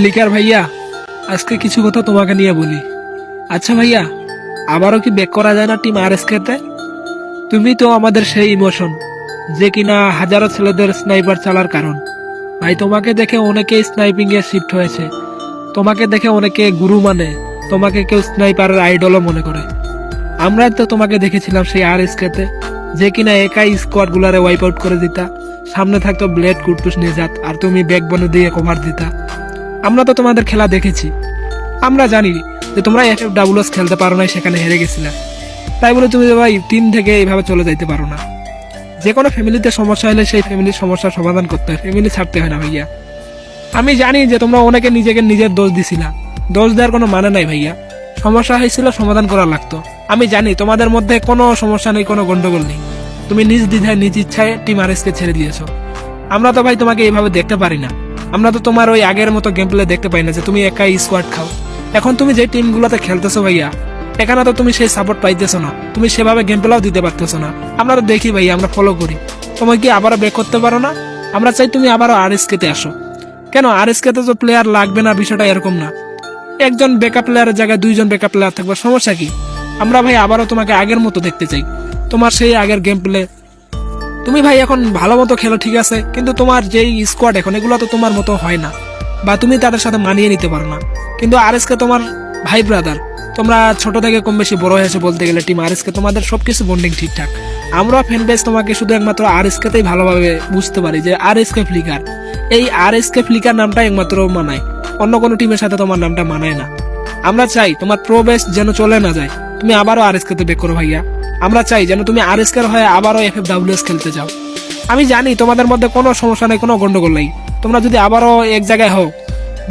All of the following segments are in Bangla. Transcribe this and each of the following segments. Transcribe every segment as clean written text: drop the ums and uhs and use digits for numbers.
লিকার ভাইয়া, আজকে কিছু কথা তোমাকে নিয়ে বলি। আচ্ছা ভাইয়া, আবারও কি ব্যাক করা যায় না টিম আরএসকে তে? তুমি তো আমাদের সেই ইমোশন, যে কিনা হাজারো ছেলেদের স্নাইপার চালার কারণ। ভাই তোমাকে দেখে অনেকেই স্নাইপিং এ শিফট হয়েছে, তোমাকে দেখে অনেকে গুরু মানে, তোমাকে কেউ স্নাইপারের আইডলও মনে করে। আমরা তো তোমাকে দেখেছিলাম সেই আরএসকে তে, যে কিনা একাই স্কোয়াড গুলারে ওয়াইপ আউট করে দিতা। সামনে থাকতো ব্লেড, কুটুস, নিজাত, আর তুমি ব্যাকবনে দিয়ে কভার দিতা। আমরা তো তোমাদের খেলা দেখেছি, আমরা জানি যে তোমরা এফএফডব্লিউএস খেলতে পারো না, সেখানে হেরে গেছিলে। তাই বলে তুমি ভাই টিম থেকে এইভাবে চলে যাইতে পারো না। যে কোনো ফ্যামিলিতে সমস্যা হলে সেই ফ্যামিলির সমস্যার সমাধান করতে হয়, ফ্যামিলি ছাড়তে হয় না ভাইয়া। আমি জানি যে তোমরা অনেকে নিজেকে নিজের দোষ দিছিলা, দোষ দেওয়ার কোনো মানে নাই ভাইয়া। সমস্যা হয়েছিল, সমাধান করা লাগতো। আমি জানি তোমাদের মধ্যে কোনো সমস্যা নেই, কোনো গন্ডগোল নেই। তুমি নিজ দ্বিধায় নিজ ইচ্ছায় টিম আরএসকে ছেড়ে দিয়েছো। আমরা তো ভাই তোমাকে এইভাবে দেখতে পারি না। আমরা তো তোমার ওই আগের মতো গেম প্লে দেখতে পাই না যে তুমি একাই স্কোয়াড খাও। এখন তুমি যে টিমগুলোতে খেলতেছো ভাইয়া, এখানে তো তুমি সেই সাপোর্ট পাইতেছো না, তুমি সেভাবে গেম প্লেও দিতে পারতেছো না। আমরা তো দেখি ভাইয়া, আমরা ফলো করি। তুমি কি আবারও ব্যাক করতে পারো না? আমরা চাই তুমি আবারও আরএসকে তে আসো। কেন আরএসকে তে তো প্লেয়ার লাগবে না, বিষয়টা এরকম না। একজন ব্যাকআপ প্লেয়ারের জায়গায় দুইজন ব্যাকআপ প্লেয়ার থাকবে, সমস্যা কি? আমরা ভাই আবারও তোমাকে আগের মতো দেখতে চাই, তোমার সেই আগের গেম প্লে। তুমি ভাই এখন ভালো মতো খেলো ঠিক আছে, কিন্তু তোমার যেই স্কোয়াড এখন, এগুলো তো তোমার মতো হয় না, বা তুমি তাদের সাথে মানিয়ে নিতে পারো না। কিন্তু আরএসকে তোমার ভাই ব্রাদার, তোমরা ছোট থেকে কম বেশি বড় হয়েছে বলতে গেলে টিম আরএসকে, তোমাদের সবকিছু বন্ডিং ঠিকঠাক। আমরা ফ্যান বেস তোমাকে শুধু একমাত্র আরএসকে তেই ভালোভাবে বুঝতে পারি যে আরএসকে ফ্লিকার, এই আরএসকে ফ্লিকার নামটা একমাত্র মানায়, অন্য কোনো টিমের সাথে তোমার নামটা মানায় না। আমরা চাই তোমার প্রো বেস যেন চলে না যায়, তুমি আবারও আরএসকে তে বেক করো ভাইয়া। আমরা চাই যেন তুমি আরএসকের হয়ে আবারও এফএফডব্লিউএস খেলতে যাও। আমি জানি তোমাদের মধ্যে কোনো সমস্যা নেই, কোনো গন্ডগোল নেই। তোমরা যদি আবারও এক জায়গায় হও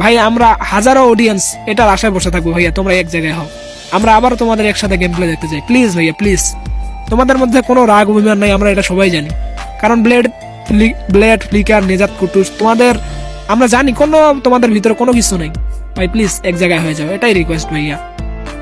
ভাই, আমরা হাজারো অডিয়েন্স এটার আশায় বসে থাকবো ভাইয়া, তোমরা এক জায়গায় হও। আমরা আবারও তোমাদের একসাথে গেম প্লে দেখতে চাই, প্লিজ ভাইয়া প্লিজ। তোমাদের মধ্যে কোনো রাগ অভিমান নাই, আমরা এটা সবাই জানি। কারণ ব্লেড ফ্লিকার, নিজাত, কুটুস, তোমাদের আমরা জানি কোনো তোমাদের ভিতরে কোনো কিছু নেই। ভাই প্লিজ এক জায়গায় হয়ে যাও, এটাই রিকোয়েস্ট ভাইয়া।